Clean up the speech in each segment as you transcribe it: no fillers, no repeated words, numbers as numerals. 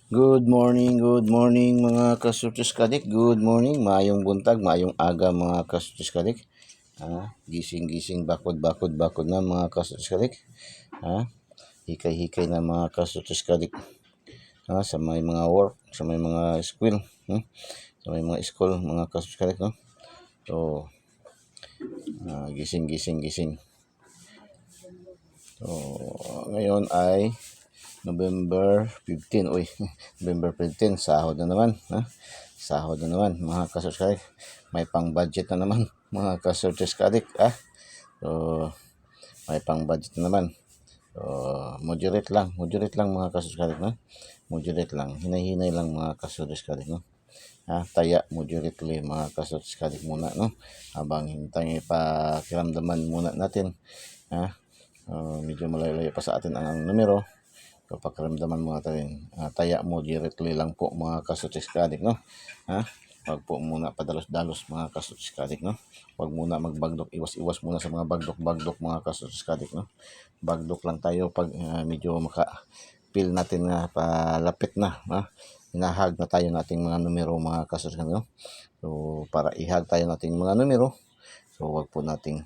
Good morning mga kasurtis kadik. Good morning, maayong buntag, maayong aga mga kasurtis kadik. Gising-gising, bakod na mga kasurtis kadik. Hikay-hikay na mga kasurtis kadik. Sa may mga work, sa may mga school, sa may mga school mga kasurtis kadik. No? So, gising. So, ngayon ay November 15, November 15, sahod na naman, Sahod na naman, mga kasurtis. May pang-budget na naman, mga kasurtis kadik, So, may pang-budget na naman. So, moderate lang, mga kasurtis kadik, Moderate lang, hinay-hinay lang, mga kasurtis kadik, Taya, moderately, mga kasurtis kadik muna, Habang hintay pakiramdaman muna natin, medyo malayo pa sa atin ang numero. So, pakiramdaman mo natin, taya moderately lang po mga kasurtis kadik, Huwag po muna padalos-dalos mga kasurtis kadik, Huwag muna magbagdok, iwas muna sa mga bagdok mga kasurtis kadik, Bagdok lang tayo pag medyo maka-feel natin na palapit na, hinahag na tayo nating mga numero mga kasurtis kadik, So, para ihag tayo nating mga numero, so huwag po nating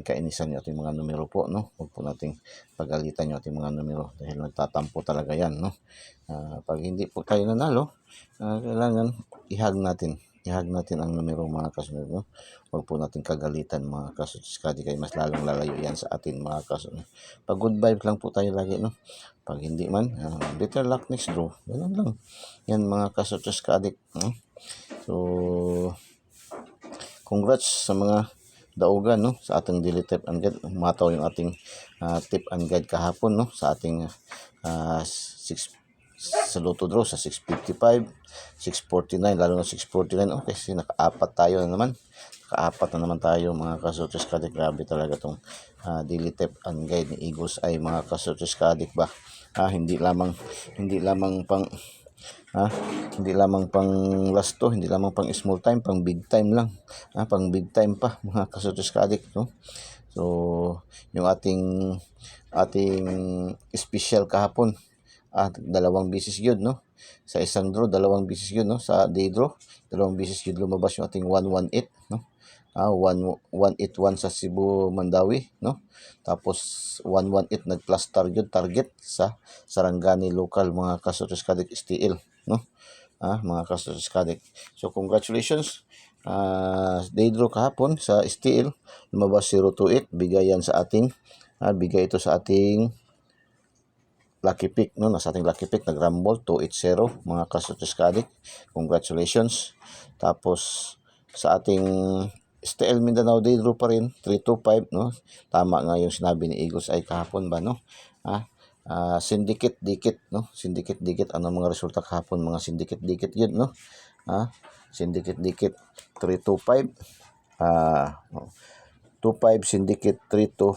kainisan yung ating mga numero po, Huwag po nating pagalitan yung ating mga numero dahil nagtatampo talaga yan, Pag hindi po tayo nanalo, kailangan ihag natin ang numero mga kasunod, Huwag po natin kagalitan mga kasunod, kaya mas lalong lalayo yan sa atin mga kasunod. Pag good vibes lang po tayo lagi, Pag hindi man, better luck next draw. Ganun lang. Yan mga kasunod kadik, So, congrats sa mga daugan sa ating daily tip and guide. Umataw yung ating tip and guide kahapon sa ating 6 sa Lotto draw sa 655, 649, lalo na 649. Okay, kasi nakaapat na naman tayo mga kasurtis kadik. Grabe talaga tong daily tip and guide ni Eagles ay mga kasurtis kadik ba. Hindi lamang pang last to, hindi lamang pang small time, pang big time lang. Pang big time pa mga kasurtis kadik, So, yung ating special kahapon, dalawang bisis yun, Sa isang draw, dalawang bisis yun, Sa day draw, dalawang bisis yun lumabas yung ating 118, 181 sa Cebu Mandawi, Tapos 118 nag-plus target sa Sarangani local mga kasurtis kadik STL, mga kasurtis kadik. So, congratulations. Day draw kahapon sa STL, lumabas 028, bigay ito sa ating lucky pick, nasa ating lucky pick, nag-rumble 280 mga kasurtis kadik. Congratulations. Tapos sa ating STL Mindanao day draw pa rin 325, Tama nga yung sinabi ni Eagles ay kahapon ba, syndicate dikit, syndicate dikit. Ano mga resulta kahapon? Mga syndicate dikit yun, syndicate dikit 325, 25 syndicate 32,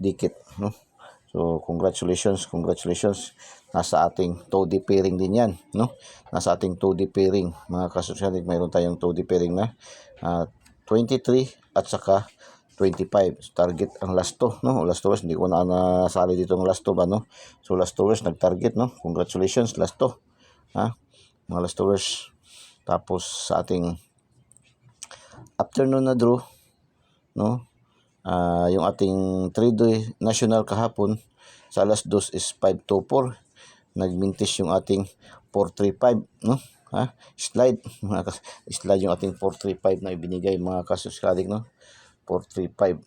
dikit, So, congratulations. Nasa ating Todi pairing din yan, Nasa ating Todi pairing, mga kasurtis. Mayroon tayong Todi pairing na 23 at saka 25. Target ang last to, Last to, hindi ko na nasali dito ang last to ba, So, last to nag-target, Congratulations, last to, mga last to. Tapos sa ating afternoon na draw, yung ating 3-day national kahapon sa alas 2 is 524. Nagmintis yung ating 435, slide yung ating 435 na ibinigay mga kasurtis kadik, 435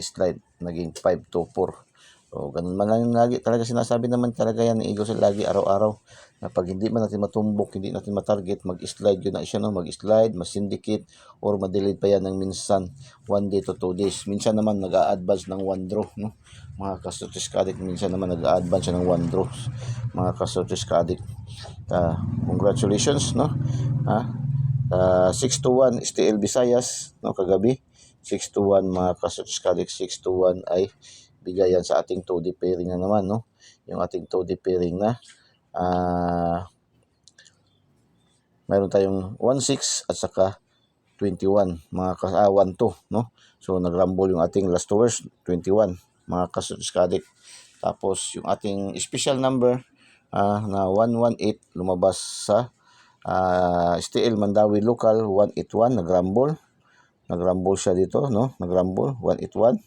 slide, naging 524. So, ganun man lang lagi talaga sinasabi naman talaga yan ng Eagles lagi araw-araw, na pag hindi man natin matumbok, hindi natin matarget, mag-slide yun na siya, mag-slide, mas-syndicate, or ma-delete pa yan ng minsan 1 day to 2 days. Minsan naman nag-a-advance ng 1 draw, mga kasurtis kadik. Minsan naman nag-a-advance ng 1 draw, mga kasurtis kadik. Congratulations, 6-1 STL Visayas, kagabi 6-1 mga kasurtis kadik. 6-1 ay bigayan sa ating Todi pairing na naman, Yung ating Todi pairing na mayroon tayong 16 at saka 21 mga 12, So, nag-rumble yung ating last hours 21 mga kasurtis kadik. Tapos yung ating special number na 118 lumabas sa STL Mandawi Local 181, nagrumble siya dito, no? Nagrumble 181.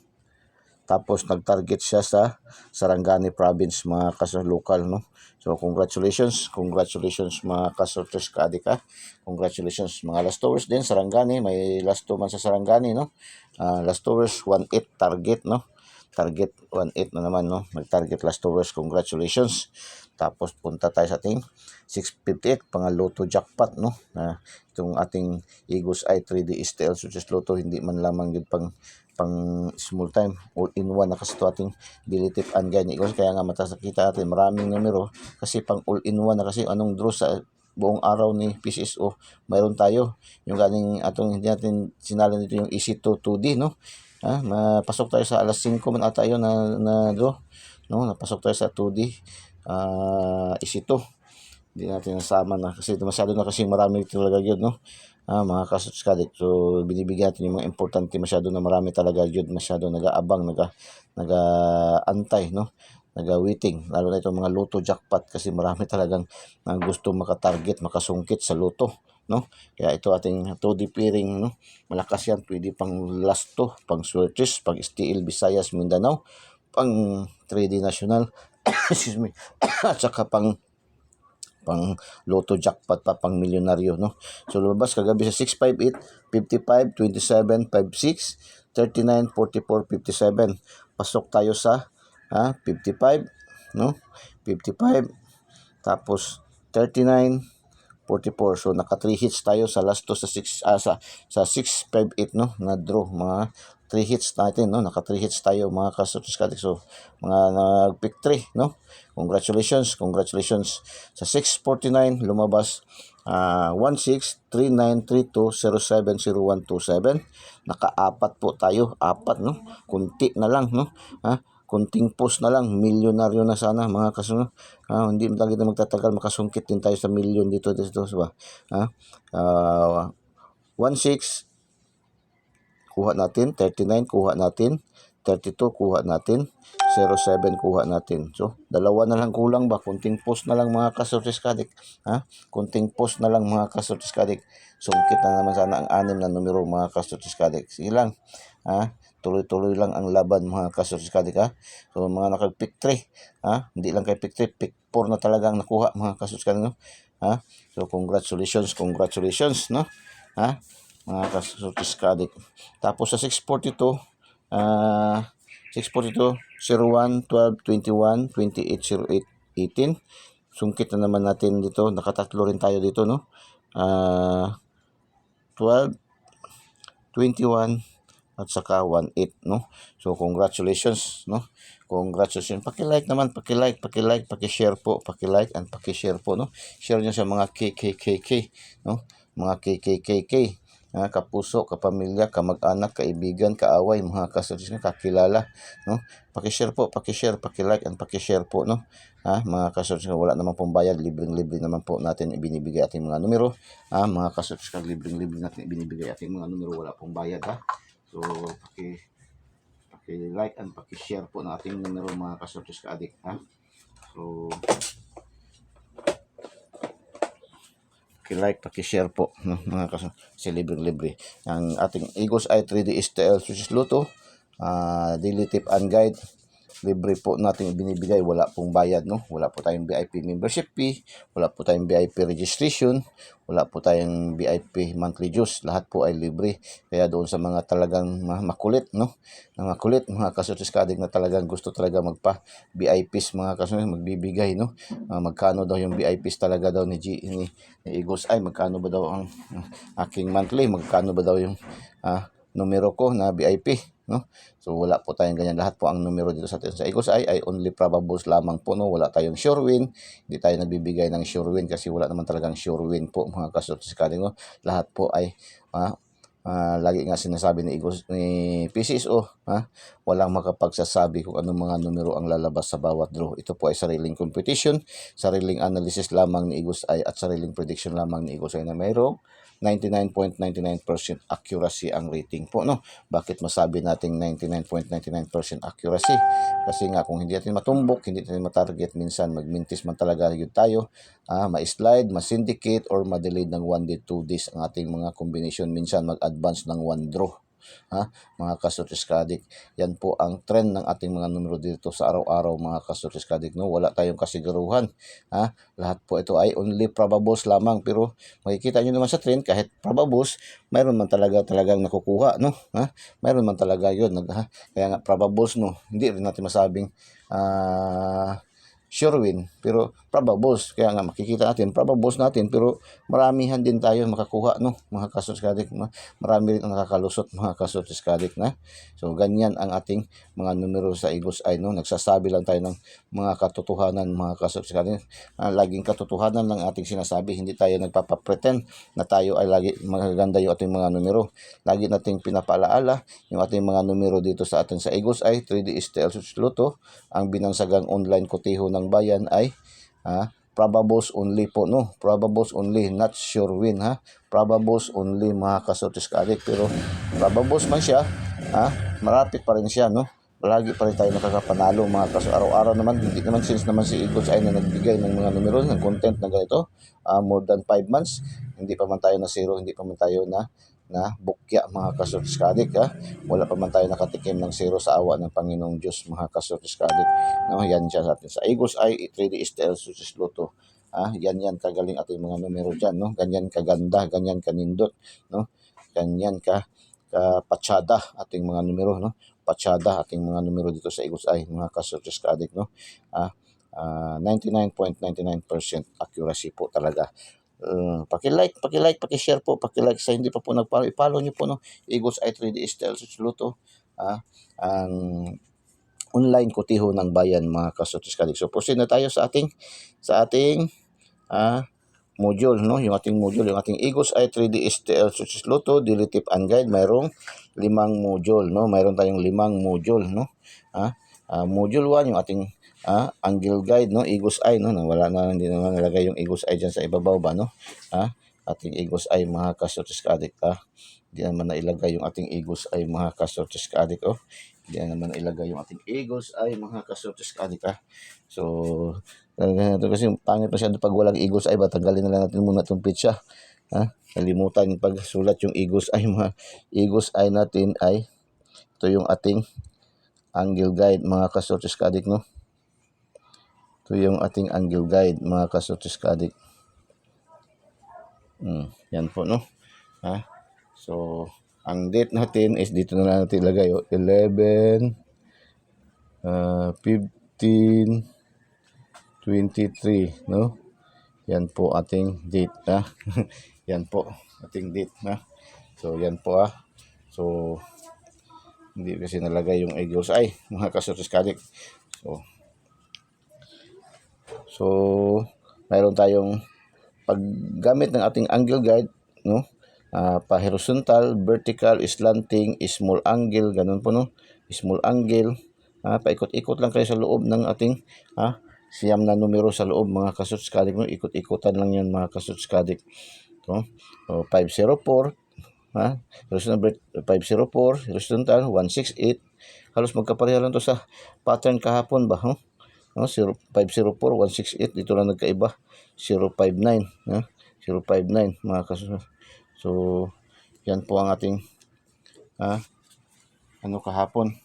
Tapos nag-target siya sa Sarangani Province, mga local, no? So congratulations mga kasorters ka-adik, ha. Congratulations mga last hours din Sarangani, may last 2 man sa Sarangani, no? Last hours 18 target, no? Target 18 na naman, no? Nag-target last hours, congratulations. Tapos punta tayo sa ating 658 pangaloto jackpot, no? Itong ating Eagles Eye 3D STL Success Lotto, hindi man lamang yun pang small time, all in one na kasi ito ating dilitip and guide ni Eagles. Kaya nga mataas nakita natin maraming numero kasi pang all in one na, kasi anong draw sa buong araw ni PCSO mayroon tayo. Yung galing atong hindi natin sinala dito yung EC2 2D, no? Mapasok tayo sa alas 5 man ata yun na draw, no? Napasok tayo sa 2D EC2. Hindi natin nasama na kasi masyado na, kasi marami talaga yun, no? Mga kasots-kadik. So binibigyan natin yung mga importante, masyado na marami talaga yun, masyado nag-aabang, nag-antay, no? Nag-waiting, lalo na itong mga loto jackpot, kasi marami talagang gusto makatarget, makasungkit sa loto, no? Kaya ito ating 2D pairing, no? Malakas yan, pwede pang last 2, pang Swertres, pang STL Visayas Mindanao, pang 3D National excuse me at saka pang loto jackpot pa, pang milyonaryo, no? So lumabas kagabi sa 658, 55, 27, 56, 39, 44, 57. Pasok tayo sa 55, no? 55, tapos 39, 44. So naka 3 hits tayo sa last 2 sa 658, no? Na draw, mga 3 hits natin, no? Naka 3 hits tayo mga kasotiskatik. So mga nag-pick 3, no? Congratulations sa 649 lumabas 163932070127. Naka-4 po tayo, 4, no? Kunti na lang, no? Kunting post na lang, milyonaryo na sana mga kasunod. Hindi lagi na magtatagal, makasungkit din tayo sa milyon dito ba? 16 kuha natin, 39 kuha natin, 32 kuha natin, 07 kuha natin. So dalawa na lang kulang ba? Kunting post na lang mga kasortiskadik. Kunting post na lang mga kasortiskadik. Sungkit na naman sana ang 6 na numero mga kasortiskadik. Sige lang. Tuloy-tuloy lang ang laban mga kasortiskadik, ha. So mga nakag-pick 3, hindi lang kay pick 3, pick 4 na talaga ang nakuha mga kasortiskadik, no? So congratulations, no? Mga kasortiskadik. Tapos sa 642, 01, 12, 21, 28, 08, 18. Sungkit na naman natin dito. Nakatatlo rin tayo dito, no? 12, 21, at saka 18, no? So congratulations, no? Congratulations. Paki-like naman, paki-share po, paki-like and paki-share po, no? Share niyo sa mga KKKK, no? Mga KKKK, kapuso, kapamilya, kamag-anak, kaibigan, kaaway, mga kasotis, kakilala, no? Paki-share po, paki-like and paki-share po, no? Mga kasotis, wala naman pong bayad, libreng-libre naman po natin ibinibigay ating mga numero. Mga kasotis, libreng-libre natin ibinibigay ating mga numero, wala pong bayad, ha. So paki-like and paki-share po ng ating numero mga kasotis ka-adik, ha. So paki-like, paki-share po, no, mga kasotis, kasi libre-libre ang ating Eagles Eye 3D STL Success Lotto, daily tip and guide. Libre po natin binibigay, wala pong bayad, no? Wala po tayong VIP membership fee, wala po tayong VIP registration, wala po tayong VIP monthly dues, lahat po ay libre. Kaya doon sa mga talagang makulit, no? Makulit, mga kasotiskadik na talagang gusto talaga magpa VIPs, mga kasotiskadik, magbibigay, no? Magkano daw yung VIPs talaga daw ni Eagles Eye, magkano ba daw ang aking monthly, magkano ba daw yung numero ko na VIP, no? So wala po tayong ganyan. Lahat po ang numero dito sa Eagles Eye ay only probables lamang po, no? Wala tayong sure win. Hindi tayo nagbibigay ng sure win kasi wala naman talagang sure win po, mga kasotiskadik, no? Lahat po ay lagi nga sinasabi ni PCSO, walang makapagsasabi kung anong mga numero ang lalabas sa bawat draw. Ito po ay sariling competition, sariling analysis lamang ni Eagles Eye at sariling prediction lamang ni Eagles Eye na mayroong 99.99% accuracy ang rating po, no? Bakit masabi nating 99.99% accuracy? Kasi nga kung hindi natin matumbok, hindi natin matarget, minsan magmintis man talaga yun tayo, ma-slide, ma-syndicate, or ma-delayed ng 1 day, 2 days ang ating mga combination. Minsan mag-advance ng 1 draw. Mga kasotiskadik, yan po ang trend ng ating mga numero dito sa araw-araw, mga kasotiskadik, no? Wala tayong kasiguruhan, lahat po ito ay only probables lamang, pero makikita nyo naman sa trend, kahit probables, mayroon man talagang nakukuha, no? Mayroon man talaga yun, kaya nga probables, no? Hindi rin natin masabing sure win, pero probables. Kaya nga makikita natin, probables natin, pero maramihan din tayo makakuha, no? Mga kasotiskadik, marami rin ang nakakalusot, mga kasotiskadik, na. So, ganyan ang ating mga numero sa Eagles Eye, no? Nagsasabi lang tayo ng mga katotohanan, mga kasotiskadik. Laging katotohanan lang ating sinasabi, hindi tayo nagpapapretend na tayo ay lagi magaganda yung ating mga numero. Lagi nating pinapaalaala yung ating mga numero dito sa ating sa Eagles Eye, 3D STL Lotto. Ang binansagang online kotiho ng bayan ay probables only po, no? Probables only, not sure win, probables only, mga kasotiskadik. Pero probables man siya, marapit pa rin siya, no? Lagi pa rin tayo nakakapanalo, mga kaso. Araw-araw naman, hindi naman since naman si Eagles ay na nagbigay ng mga numero ng content na ganito, more than 5 months, hindi pa man tayo na zero, hindi pa man tayo na bukya, mga kasotiskadik, wala pa man tayo nakatikim ng zero sa awa ng Panginoong Diyos, mga kasotiskadik, no? Yan siya sa atin sa Eagles Eye, 3D STL Lotto. Yan kagaling ating mga numero dyan, no? Ganyan kaganda, ganyan kanindot, no? Ganyan patsada ating mga numero, no? Patsada ating mga numero dito sa Eagles Eye, mga kasotiskadik, no? 99.99% accuracy po talaga. Paki-like, paki-share po, paki-like sa hindi pa po nag-follow, i-follow niyo po, no? Eagles Eye 3D STL Lotto, ang online kotiho ng bayan, mga kasotiskadik. So proceed na tayo sa ating module, no? Yung ating module, yung ating Eagles Eye 3D STL Lotto Daily Tip and Guide, mayroong 5 module, no? Mayroon tayong 5 module, no? Module 1, yung ating angle guide, no? Eagles Eye, no? Wala na, hindi naman nalagay yung Eagles Eye dyan sa ibabaw ba, no? Ating Eagles Eye, mga kasotiskadik, hindi naman nailagay yung ating Eagles Eye, mga kasotiskadik, hindi naman nailagay yung ating Eagles Eye, mga kasotiskadik, So, kasi pangit masyado pag walang Eagles Eye, tanggalin na lang natin muna itong picture, kalimutan pagsulat yung Eagles Eye. Mga Eagles Eye natin ay ito yung ating angle guide, mga kasotiskadik, no? Ito yung ating angle guide, mga kasotiskadik. Yan po, no? So, ang date natin is dito na lang natin ilagay, 11 15 23, no? Yan po ating date, yan po ating date, So, yan po, So, hindi kasi nalagay yung Eagles Eye, mga kasotiskadik. So, mayroon tayong paggamit ng ating angle guide, no? Pa-horizontal, vertical, slanting, small angle, ganun po, no? Small angle, paikot-ikot lang kayo sa loob ng ating siyam na numero sa loob, mga kasotiskadik, no? Ikot-ikotan lang yan, mga kasotiskadik. So, 504, horizontal 504, horizontal 168, halos magkapareha lang to sa pattern kahapon ba, 504, 168, dito lang nagkaiba, 059, 059, mga kasunod. So, yan po ang ating kahapon.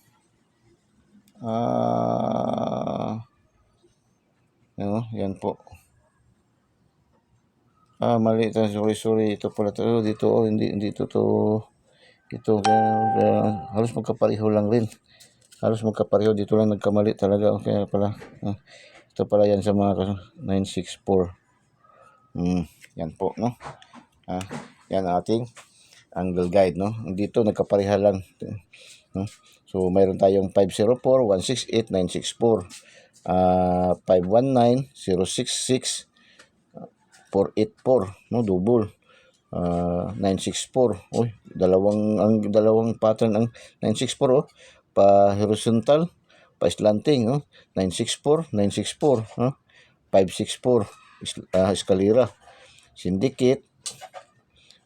Yan po. Mali ito, sorry, ito pala ito, dito, hindi ito halos magkapareho lang rin. Halos magkapareho, dito lang nagkamali talaga. Kaya pala, ito pala yan sa mga 964. Yan po, no? Yan ating angle guide, no? Dito nagkapareha lang, no? So, mayroon tayong 504, 168, 964, 519, 066, 484, no? Double. 964. Dalawang pattern ang 964, pa horizontal, pa slanting, no? 964, 964, 564, eskalera, syndicate,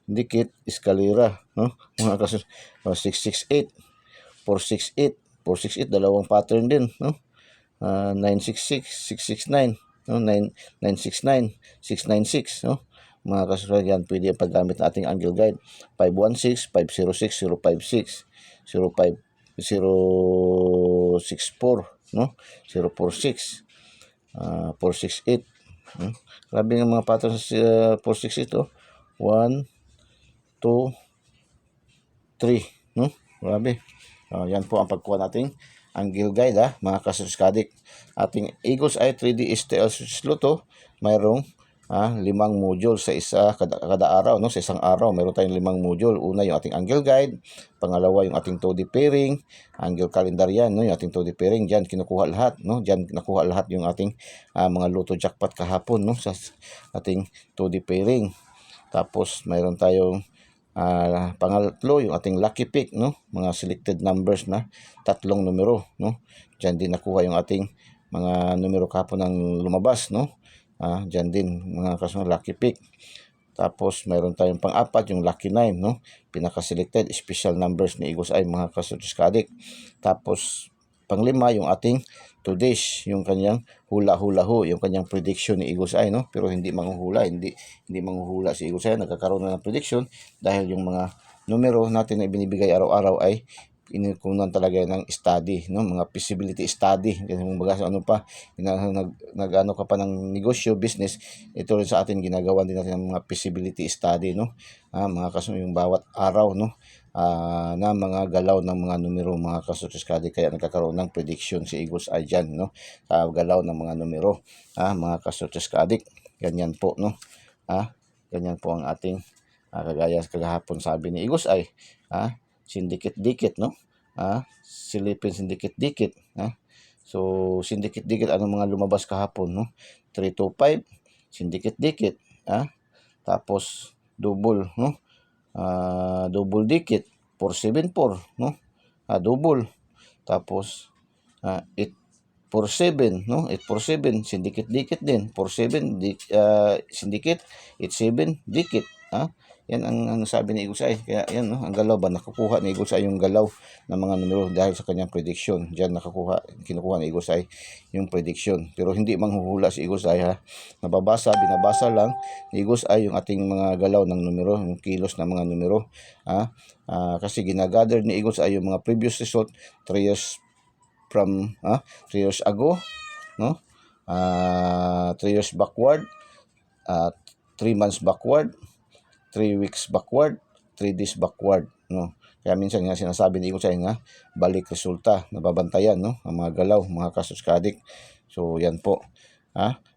dikit, eskalera, no? Mga kasos, 668, 468, 468, dalawang pattern din, no? 966, 669, no? 969, 696, no? Mga kasos, yan, pwede yung paggamit ng ating angle guide. 516, 506, 056, 05, 064, no? 046, 468. Grabe ng mga pattern sa 468, oh. 1, 2, 3, no? Grabe. Yan po ang pagkuha nating angle guide, mga kasuskadik. Ating Eagle's Eye 3D STL Luto, mayroong 5 module sa kada araw, no? Sa isang araw mayroon tayong 5 module. Una yung ating angle guide, pangalawa yung ating 2D pairing, angle calendar yan, no? Yung ating 2D pairing diyan kinukuha lahat, no? Diyan nakuha lahat yung ating mga luto jackpot kahapon, no? Sa ating 2D pairing. Tapos mayroon tayong pangatlo yung ating lucky pick, no? Mga selected numbers na 3 numero, no? Diyan din nakuha yung ating mga numero kahapon ng lumabas, no? Diyan din mga kasunod lucky pick. Tapos mayroon tayong pang-apat yung lucky 9, no? Pinaka-selected special numbers ni Eagle's Eye, mga kasudiskadik. Tapos pang-5 yung ating 2 days, yung kanyang hula-hula ho, yung kanyang prediction ni Eagle's Eye, no? Pero hindi manghuhula, hindi manghuhula si Eagle's Eye, nagkakaroon na ng prediction dahil yung mga numero natin na binibigay araw-araw ay inikunan talaga ng study, no? Mga feasibility study, ganun baga ano pa, nag-ano ka pa ng negosyo, business, ito rin sa atin ginagawa din natin ng mga feasibility study, no? Mga kasunod yung bawat araw, no? Na mga galaw ng mga numero, mga kasudiskadik, kaya nagkakaroon ng prediction si Eagle's Eye dyan, no? Galaw ng mga numero, mga kasudiskadik, ganyan po, no? Ganyan po ang ating kagaya kagahapon sabi ni Eagle's Eye, sindikit-dikit, no? Silipin sindikit-dikit, so sindikit-dikit, ano mga lumabas kahapon, no? 325, sindikit-dikit, tapos double, no? Double dikit, 474, no? Double, tapos 847, no? 847, sindikit-dikit din, 47 sindikit, 87 dikit, yan ang sabi ni Eagle's Eye. Kaya yan, no, ang galaw ba, nakukuha ni Eagle's Eye yung galaw ng mga numero dahil sa kanyang prediction. Diyan kinukuha ni Eagle's Eye yung prediction. Pero hindi manghuhula si Eagle's Eye, binabasa lang ni Eagle's Eye yung ating mga galaw ng numero, yung kilos ng mga numero. Kasi ginagather ni Eagle's Eye yung mga previous result 3 years from 3 years ago, no? 3 years backward, 3 months backward, 3 weeks backward, 3 days backward, no? Kaya minsan nga sinasabi ni Eagle's Eye nga balik resulta, nababantayan, no? Ang mga galaw, mga kasuskadik. So yan po.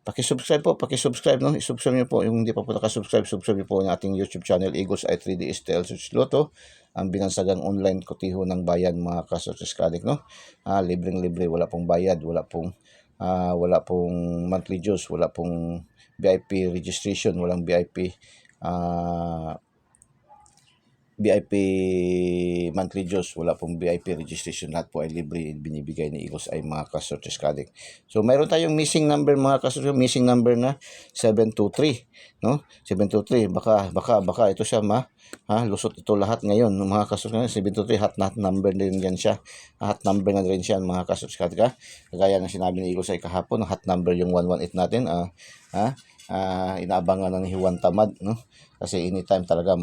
Paki-subscribe po, no? I-subscribe niyo po yung hindi pa po naka-subscribe, subscribe niyo po yung ating YouTube channel Eagle's Eye 3D STL Luto, ang binansagang online kotiho ng bayan, mga kasuskadik, no? Libreng-libre, wala pong bayad, wala pong monthly dues, wala pong VIP registration, walang VIP monthly dues, wala pong VIP registration, lahat po ay libre binibigay ni Eagle's Eye, mga kasudiskadik. So mayroon tayong missing number, mga kasudiskadik, missing number na 723, no? 723, baka ito siya lusot ito lahat ngayon, mga kasudiskadik. 723 hot number din yan siya, hot number na rin siya, mga kasudiskadik. Kagaya ng sinabi ni Eagle's Eye kahapon, hot number yung 118 natin. Inaabangan na ni Juan Tamad, no? Kasi anytime talaga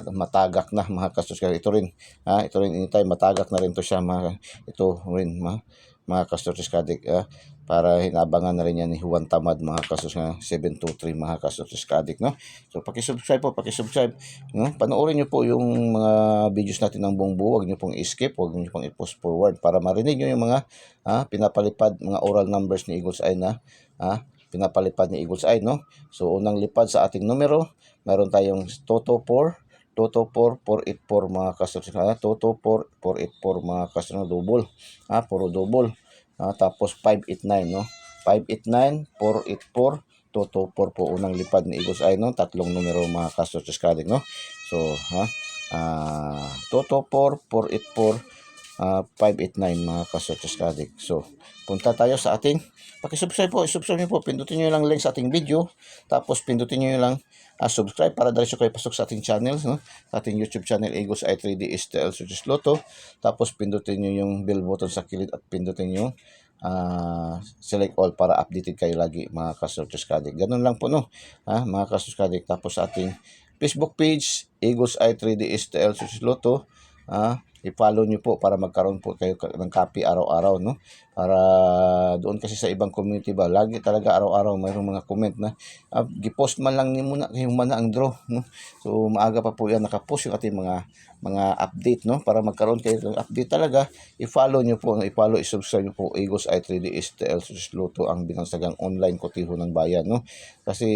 matagak na, mga kasudiskadik. Ito rin anytime matagak na rin to siya, mga kasudiskadik, para hinabangan na rin yan ni Juan Tamad, mga kasudiskadik. 723, mga kasudiskadik, no? So paki-subscribe, no? Panoorin niyo po yung mga videos natin ng buong buo, huwag niyo pong i-skip, huwag niyo pong i-post forward para marinig niyo yung mga pinapalipad, mga oral numbers ni Eagle's Eye na pinapalipad ni Eagle's Eye, no? So unang lipad sa ating numero, mayroon tayong Toto 4, mga kasudiskadik. Toto 4, mga kasudiskadik, double, puro double. Tapos 589, no? 589, 484, Toto 4 po unang lipad ni Eagle's Eye, no? Tatlong numero, mga kasudiskadik, no? So Toto 4, 484, 589, mga kasudiskadik. So punta tayo sa ating, paki-subscribe po, i-subscribe niyo po, pindutin niyo lang link sa ating video, tapos pindutin niyo lang subscribe para diretso kayo pasok sa ating channel, no? Sa ating YouTube channel, Eagles Eye 3D STL Success Lotto. Tapos pindutin nyo yung bell button sa kilid at pindutin yung select all para updated kayo lagi mga ka-Sortes Kadik. Ganun lang po, no? Mga ka-Sortes Kadik. Tapos sa ating Facebook page, Eagles Eye 3D STL Success Lotto. I-follow nyo po para magkaroon po kayo ng copy araw-araw, no? Para doon kasi sa ibang community ba, lagi talaga araw-araw mayroong mga comment na gipost man lang ni muna kayo man ang draw, no? So maaga pa po yan nakapost yung ating mga update, no? Para magkaroon kayo ng update talaga, i-follow nyo po, no? I-follow, i-subscribe nyo po Eagles Eye 3D STL Success Lotto, ang binansagang online kotiho ng bayan, no? Kasi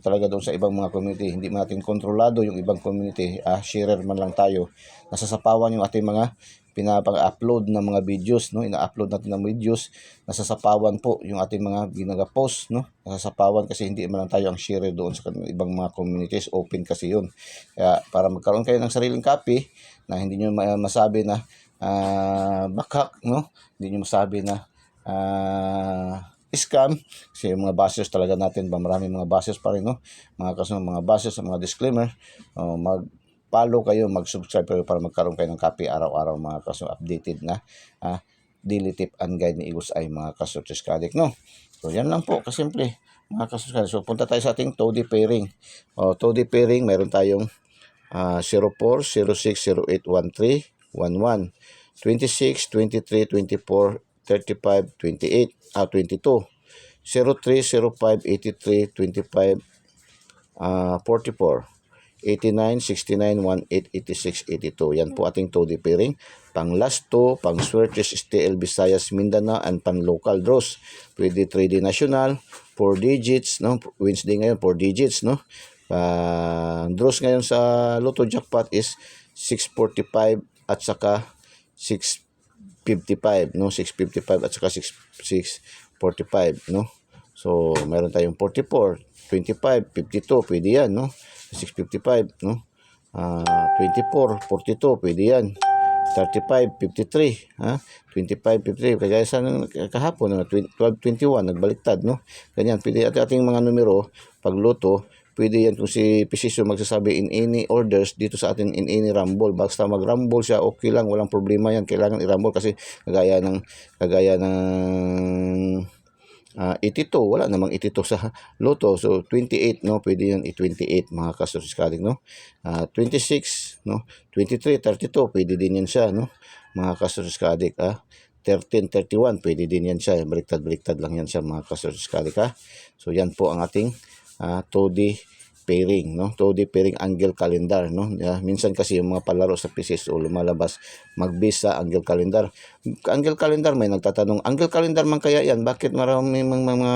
talaga doon sa ibang mga community, hindi man natin kontrolado yung ibang community, sharer man lang tayo, nasasapawan yung ating mga pinapang-upload ng mga videos, no? Ina-upload natin ng videos, nasasapawan po yung ating mga ginaga-post, no? Nasasapawan kasi hindi man lang tayo ang share doon sa ibang mga communities, open kasi yun. Kaya para magkaroon kayo ng sariling copy na hindi nyo masabi na bakak, no? Hindi nyo masabi na scam, kasi yung mga bashers talaga natin, maraming mga bashers pa rin, no? Mga kasunod, mga bashers, mga disclaimer, follow kayo, mag-subscribe kayo para magkaroon kayo ng copy araw-araw mga updated na daily tip and guide ni Eagles Eye mga Sortes Kadik, no? So yan lang po, kasimple mga Sortes Kadik. So punta tayo sa ating TODI pairing. TODI pairing, mayroon tayong 04, 06, 08, 13, 11, 26, 23, 24, 35, 28, 22, 03, 05, 83, 25, 44, 89, 69, 18, 86, 82. Yan po ating TODI pairing. Pang last 2, pang Swertes STL Visayas Mindanao, and pang local draws. Pwede 3D national, 4 digits, no? Wednesday ngayon, 4 digits, no? Draws ngayon sa Lotto Jackpot is 645 at saka 655, no? 655 at saka 645, no? So, meron tayong 44, 25, 52, pwede yan, no? 655, no? 24, 42, pwede yan. 35, 53, 25, 53, kaya sa kahapon, 12, 21, nagbaliktad, no? Ganyan, pwede ating mga numero, pag loto, pwede yan kung si Preciso magsasabi in any orders dito sa atin, in any rumble. Basta mag-rumble siya, okay lang, walang problema yan. Kailangan i-rumble kasi kagaya ng 82, wala namang 82 sa Lotto. So 28, no, pwede yan i-28 mga ka-Sortes Kadik, no? 26, no, 23, 32, pwede din yan siya, no, mga ka-Sortes Kadik. 13, 31, pwede din yan siya, baliktad lang yan siya mga ka-Sortes Kadik. So yan po ang ating TODI pairing, no? TODI pairing angle calendar, no? Minsan kasi yung mga palaro sa PCs o lumalabas mag-base sa angle calendar. Angle calendar, may nagtatanong, angle calendar man kaya yan? Bakit marami mga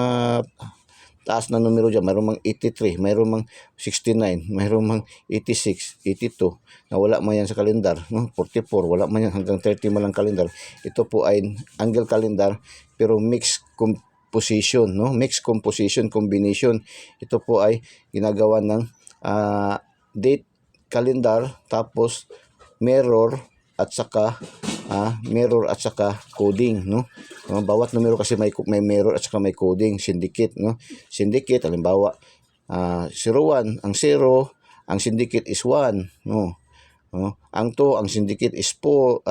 taas na numero dyan? Mayroon mang 83, mayroon mang 69, mayroon mang 86, 82, na wala man yan sa kalendar, no? 44, wala man yan, hanggang 30 man lang kalendar. Ito po ay angle calendar pero mixed composition, no? Mixed composition combination. Ito po ay ginagawa ng date calendar tapos mirror at saka coding, no? Bawat numero kasi may mirror at saka may coding. Syndicate, no? Syndicate, halimbawa 01, ang 0, ang syndicate is 1, no? Ang 2, ang syndicate is 5,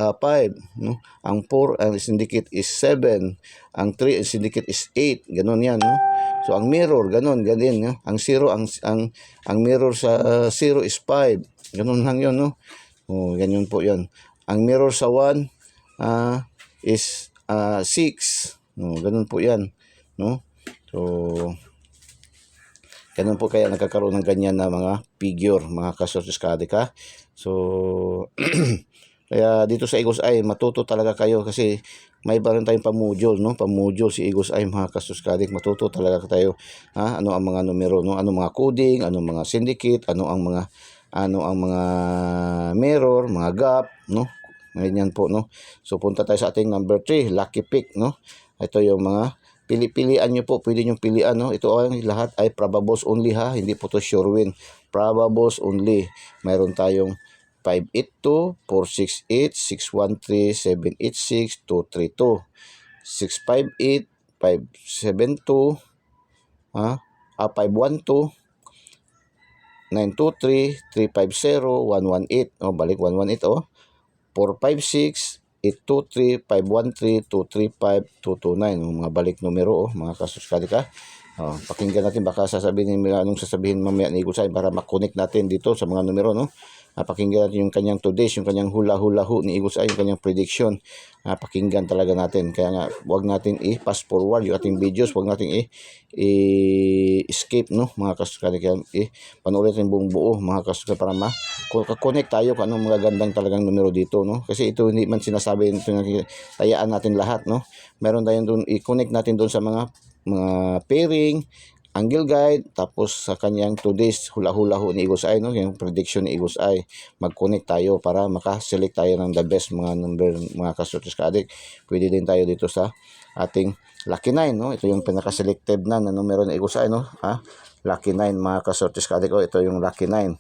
no? Ang 4, ang syndicate is 7, ang 3, ang syndicate is 8, ganun yan, no? So ang mirror ganun, no? Ang 0, ang mirror sa 0 is 5, ganun lang 'yon, no? Ganyan po 'yon. Ang mirror sa 1 is 6, no? Ganun po 'yan, no? So ganun po kaya nagkakaroon ng ganyan na mga figure, mga ka-Sortes Kadik, So kaya dito sa Eagles Eye, matuto talaga kayo kasi may iba rin tayong pamodule, no? Pamodule si Eagles Eye, mga ka-Sortes Kadik. Matuto talaga tayo, ano ang mga numero, no? Ano mga coding, ano mga syndicate, ano ang mga mirror, mga gap, no? Ganyan po, no? So punta tayo sa ating number 3, lucky pick, no? Ito yung mga pilihan nyo po, pwede nyo pilian, no? Ito ay lahat ay probables only, hindi po to sure win. Probables only. Mayroon tayong 582, 468, 613, 786, 232, 658, 572, 512, 923, 350, 118. O, balik 118 o. 456, 823, 513, 235, 229. Mga balik numero o, mga kasuskali ka. O, pakinggan natin, baka sasabihin nila anong sasabihin mamaya ni Eagle Eye para makonect natin dito sa mga numero, no? Pakinggan natin yung kanyang today's, yung kanyang hula-hula-hu ni Eagle Eye, yung kanyang prediction. Pakinggan talaga natin. Kaya nga, huwag natin i-pass forward yung ating videos, huwag natin i-escape, no? Mga kasuskali, kaya panoorin natin buong buo, mga kasuskali, para connect tayo kung anong mga gandang talagang numero dito, no? Kasi ito hindi man sinasabi, ito tayaan natin lahat, no? Meron tayong doon, i-connect natin doon sa mga pairing, angle guide, tapos sa kanyang today's hula-hula-hu ni Eagle Eye, no? Yung prediction ni Eagle Eye, mag-connect tayo para maka-select tayo ng the best mga number, mga ka-Sortis ka-Addict. Pwede din tayo dito sa ating Lucky 9, no? Ito yung pinaka-selected na numero ni Eagle Eye, no? Lucky 9, mga ka-Sortis ka-Addict. Ito yung Lucky 9.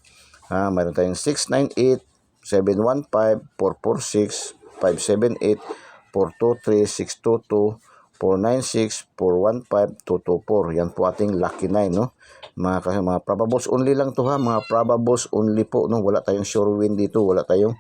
Mayroon tayong 698, 715, 446, 578, 423, 622, 496, 415, 224. Yan po ating Lucky 9, no? Mga probables only lang to, ha. Mga probables only po, no? Wala tayong sure win dito. Wala tayong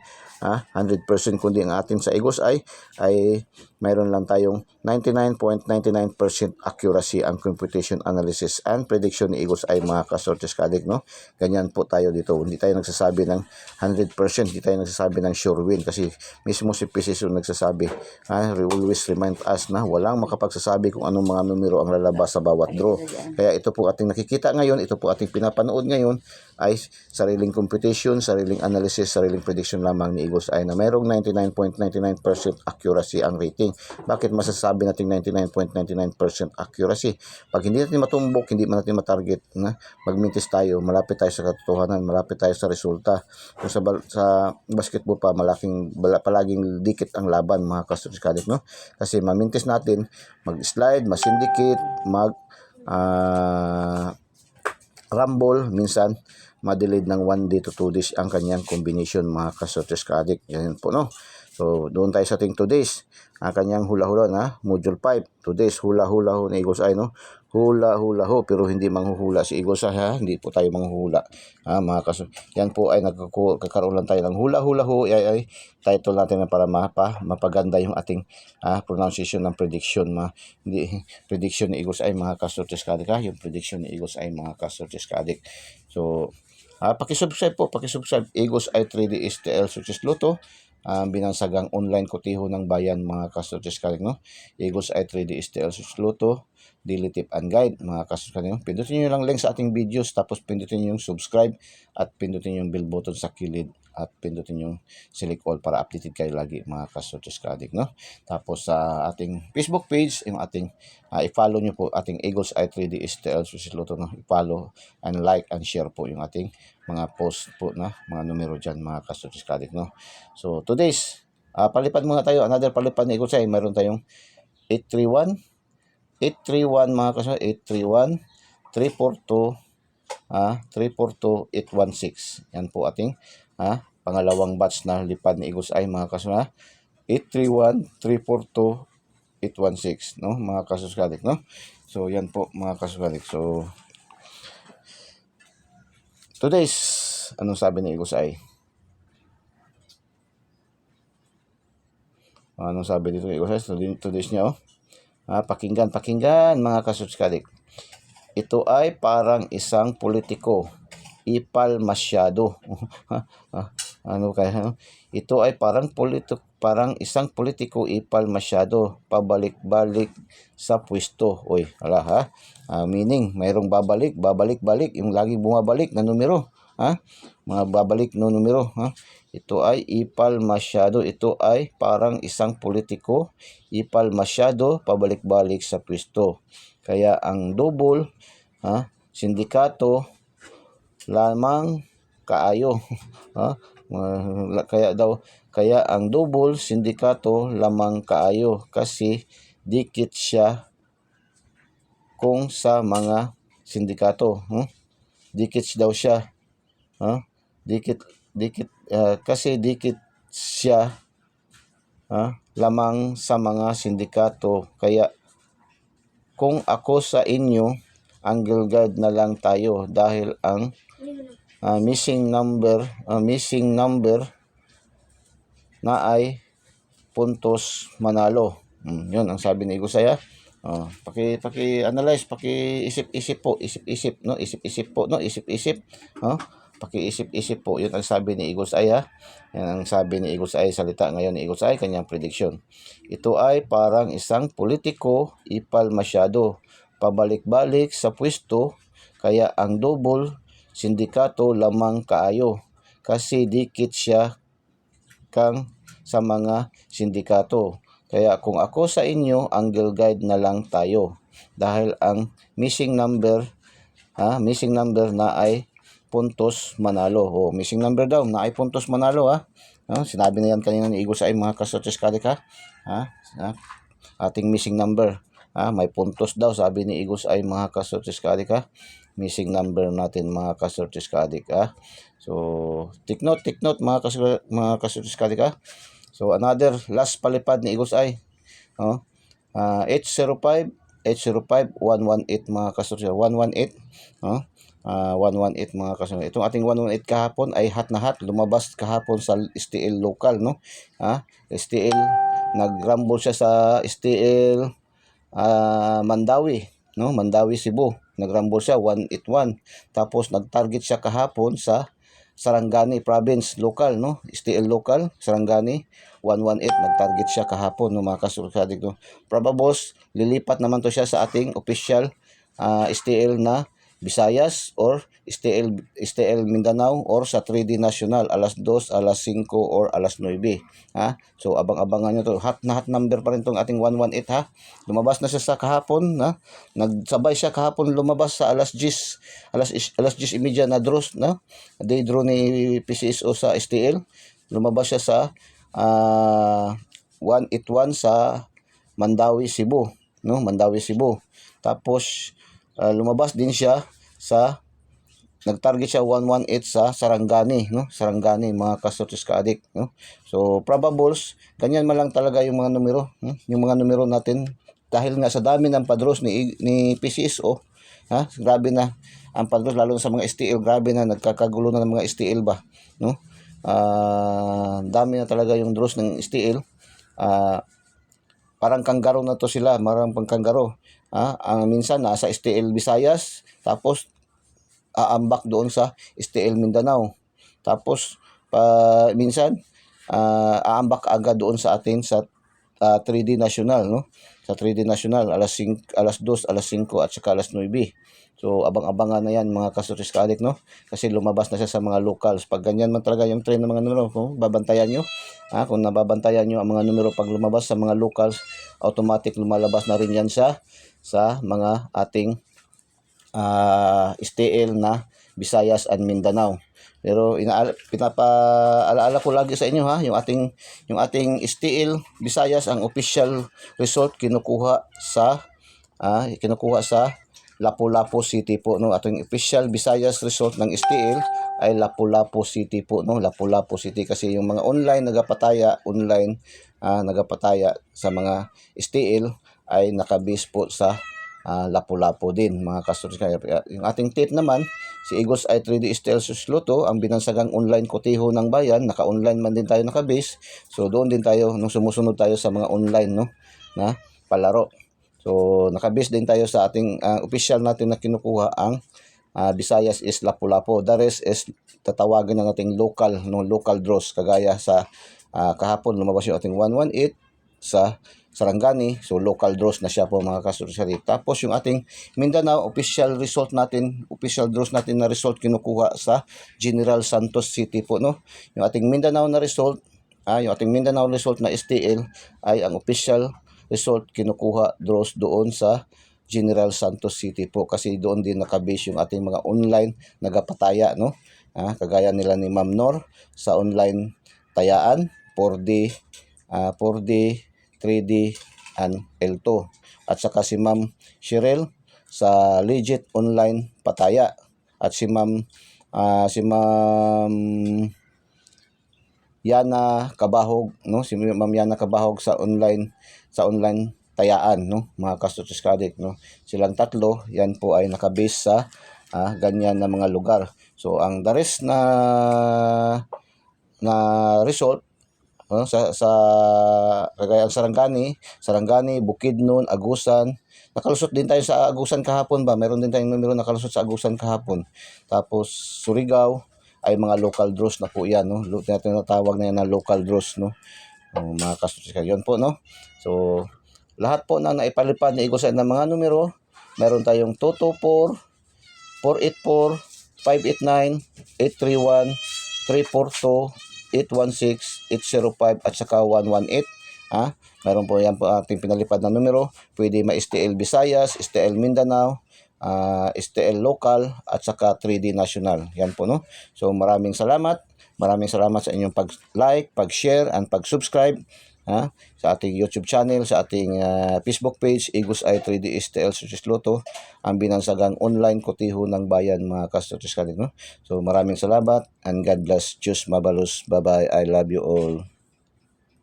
100%, kundi ang atin sa Eagle Eye ay mayroon lang tayong 99.99% accuracy ang computation analysis and prediction ni Eagle Eye, mga ka-Sortis ka-Addict, no? Ganyan po tayo dito. Hindi tayo nagsasabi ng 100%, hindi tayo nagsasabi ng sure win, kasi mismo si Precision nagsasabi, always remind us na walang makapagsasabi kung anong mga numero ang lalabas sa bawat draw. Kaya ito po ating nakikita ngayon, ito po ating pinapanood ngayon ay sariling computation, sariling analysis, sariling prediction lamang ni Eagle Eye na mayroong 99.99% accuracy ang rating. Bakit masasabi natin 99.99% accuracy? Pag hindi natin matumbok, hindi man natin matarget, na magmintis tayo, malapit tayo sa katotohanan, malapit tayo sa resulta. Kung sa basketball pa, palaging dikit ang laban, mga ka-Sortis ka-Addict, no? Kasi mamintis natin, mag-slide, masindicate, rumble, minsan ma-delayed ng 1 day to 2 days ang kanyang combination, mga ka-Sortis ka-Addict. Yan po, no? So, doon tayo sa ating today's kanyang hula-hula na module 5. Today's hula-hula ni Eagle Eye, no? Hula-hula-hu, pero hindi manghuhula si Eagle Eye, ha? Hindi po tayo manghuhula. Mga yan po ay nagkakaroon lang tayo ng hula-hula-hu. Ay title natin na para mapaganda yung ating pronunciation ng prediction. Hindi, prediction ni Eagle Eye, mga ka-Sortis ka-Addict, yung prediction ni Eagle Eye, mga ka-Sortis ka-Addict. So, pakisubscribe po, pakisubscribe. Eagle Eye 3D STL Success Lotto, binansagang online kotiho ng bayan, mga ka-Sortis ka-Addict, no? Eagle Eye 3D STL Success Lotto, daily tip and guide, mga ka-Sortis ka-Addict, no? Pindutin nyo lang link sa ating videos, tapos pindutin nyo yung subscribe at pindutin yung bell button sa kilid at pindutin yung select all para updated kayo lagi, mga ka-Sortis ka-Addict, no? Tapos sa ating Facebook page, yung ating i-follow nyo po ating Eagle Eye 3D STL Success Lotto, no? I-follow and like and share po yung ating mga post po na mga numero dyan, mga ka-Sortis ka-Addict, no? So today's palipad muna tayo, another palipad ni Eagle Eye. Mayroon tayong 831, mga ka-Sortis, 831, 342, 342, 816. Yan po ating pangalawang batch na lipad ni Eagle Eye, mga ka-Sortis, 831, 342, 816, no? Mga ka-Sortis ka-Addict, no? So yan po, mga ka-Sortis ka-Addict. So today's, anong sabi ni Eagle Eye? Anong sabi dito ni Eagle Eye? Today's niya, pakinggan, mga ka-Sortis ka-Addict. Ito ay parang isang politiko, ipal masyado. Ano kaya? Ito ay parang isang politiko, ipal masyado, pabalik-balik sa pwesto. Oy, hala, meaning mayroong babalik, yung lagi bumabalik na numero, mga babalik no numero, Ito ay ipal masyado. Ito ay parang isang politiko, ipal masyado, pabalik-balik sa pwesto. Kaya ang double sindikato lamang kaayo. Kaya ang double sindikato lamang kaayo, kasi dikit siya kung sa mga sindikato. Dikit daw siya. Kasi dikit siya lamang sa mga sindikato. Kaya kung ako sa inyo, angle guide na lang tayo, dahil ang missing number na ay puntos manalo. Yun ang sabi ni Igusay. Paki-analyze, paki-isip-isip po, isip-isip, no? Isip-isip po, no? Isip-isip, no? Paki-isip-isip po. Yun ang sabi ni Igusay. Yan ang sabi ni Igusay, salita ngayon ni Igusay, kanyang prediction. Ito ay parang isang politiko, ipal masyado, pabalik-balik sa pwesto, kaya ang double sindikato lamang kaayo, kasi dikit siya kang sa mga sindikato. Kaya kung ako sa inyo, angle guide na lang tayo. Dahil ang missing number na ay puntos manalo. Missing number daw na ay puntos manalo. Sinabi na yan kanina ni Igusay, mga kasotes kadik. Ating missing number. May puntos daw, sabi ni Igusay, mga kasotes kadik. Missing number natin, mga kasotes kadik. So, take note mga kasotes kadik. So, another last palipad ni Igusay. 805 118 mga kasotes. 118. 118 mga kasotes. Itong ating 118 kahapon ay hot na hot. Lumabas kahapon sa STL local, no? STL, nagrumble siya sa STL Mandawi, no? Mandawi, Cebu. Nagrumble siya 181. Tapos nagtarget siya kahapon sa Sarangani province local, no? STL local, Sarangani 118, nagtarget siya kahapon, no, mga kasulkadik, no. Probables, lilipat naman to siya sa ating official STL na Visayas or STL Mindanao or sa 3D National alas 2, alas 5 or alas 9. So abang-abangan nyo to. Hot na hot number pa rin tong ating 118. Lumabas na siya sa kahapon, nagsabay siya kahapon, lumabas sa alas 10 imedya na draws, day draw ni PCSO sa STL. Lumabas siya sa 181 sa Mandawi, Cebu, no? Mandawi, Cebu. Tapos lumabas din siya sa, nagtarget siya 118 sa Sarangani, no? Sarangani, mga kasotes kaadik, no? So probables, ganyan man lang talaga yung mga numero, yung mga numero natin, dahil nga sa dami ng padros ni PCSO, grabe na ang padros, lalo sa mga STL, grabe na, nagkakagulo na ng mga STL ba, no? Dami na talaga yung draws ng STL. Parang kanggaro na to sila, marang pangkanggaro. Ang minsan nasa STL Visayas, tapos aambak doon sa STL Mindanao. Tapos minsan aambak agad doon sa atin sa 3D National, no? Sa 3D National alas 2, alas 5 at saka alas 9. So abang-abangan na yan, mga kasotes kaadik, no? Kasi lumabas na siya sa mga locals. Pag ganyan man talaga yung trend ng mga numero, babantayan nyo. Kung nababantayan nyo ang mga numero pag lumabas sa mga locals, automatic lumalabas na rin yan sa mga ating STL na Visayas and Mindanao. Pero pinapaalaala ko lagi sa inyo, yung ating STL Visayas, ang official result kinukuha sa Lapu-Lapu City po, no? Ating official Visayas result ng STL ay Lapu-Lapu City po, no? Lapu-Lapu City, kasi yung mga online nagapataya sa mga STL ay nakabase po sa Lapu-Lapu din, mga kasotes. Yung ating tip naman, si Igos ay 3D STL Susloto, ang binansagang online kotiho ng bayan. Naka-online man din tayo, nakabase. So doon din tayo nung sumusunod tayo sa mga online, no, na palaro. So nakabase din tayo sa ating official natin na kinukuha, ang Visayas is Lapu-Lapu. The rest is tatawagin ng ating local draws, kagaya sa kahapon lumabas yung ating 118 sa Sarangani. So local draws na siya po, mga kasotes. Tapos yung ating Mindanao official draws natin na result kinukuha sa General Santos City po, no? Yung ating Mindanao na result, na STL ay ang official result kinukuha draws doon sa General Santos City po, kasi doon din nakabase yung ating mga online nagapataya, no? Kagaya nila ni Ma'am Nor sa online tayaan, 4D, 3D, and L2. At saka si Ma'am Cheryl sa legit online pataya. At si Ma'am Yana Kabahog, no? Si Ma'am Yana Kabahog sa online tayaan, no? Mga kasotes kaadik, no? Silang tatlo, yan po ay nakabase sa ganyan na mga lugar. So ang the rest na result sa kagaya ang Sarangani, Bukidnon, Agusan. Nakalusot din tayo sa Agusan kahapon ba? Meron din tayong numero nakalusot sa Agusan kahapon. Tapos Surigao ay mga local draws na po yan, no? Tinatawag na yan na local draws, no? Mga kastudiska, yun po, no? So lahat po na naipalipad ni Eagle Side ng mga numero, meron tayong 224, 484, 589, 831, 342, 816, 805 at saka 118. Meron po yan po ating pinalipad na numero. Pwede ma-STL Visayas, STL Mindanao, STL Local at saka 3D National. Yan po, no? So maraming salamat. Maraming salamat sa inyong pag-like, pag-share, and pag-subscribe sa ating YouTube channel, sa ating Facebook page, Eagles Eye 3D STL Success Lotto, ang binansagang online kotiho ng bayan, mga kastudiska, no? So maraming salamat and God bless. Diyos mabalos. Bye-bye. I love you all.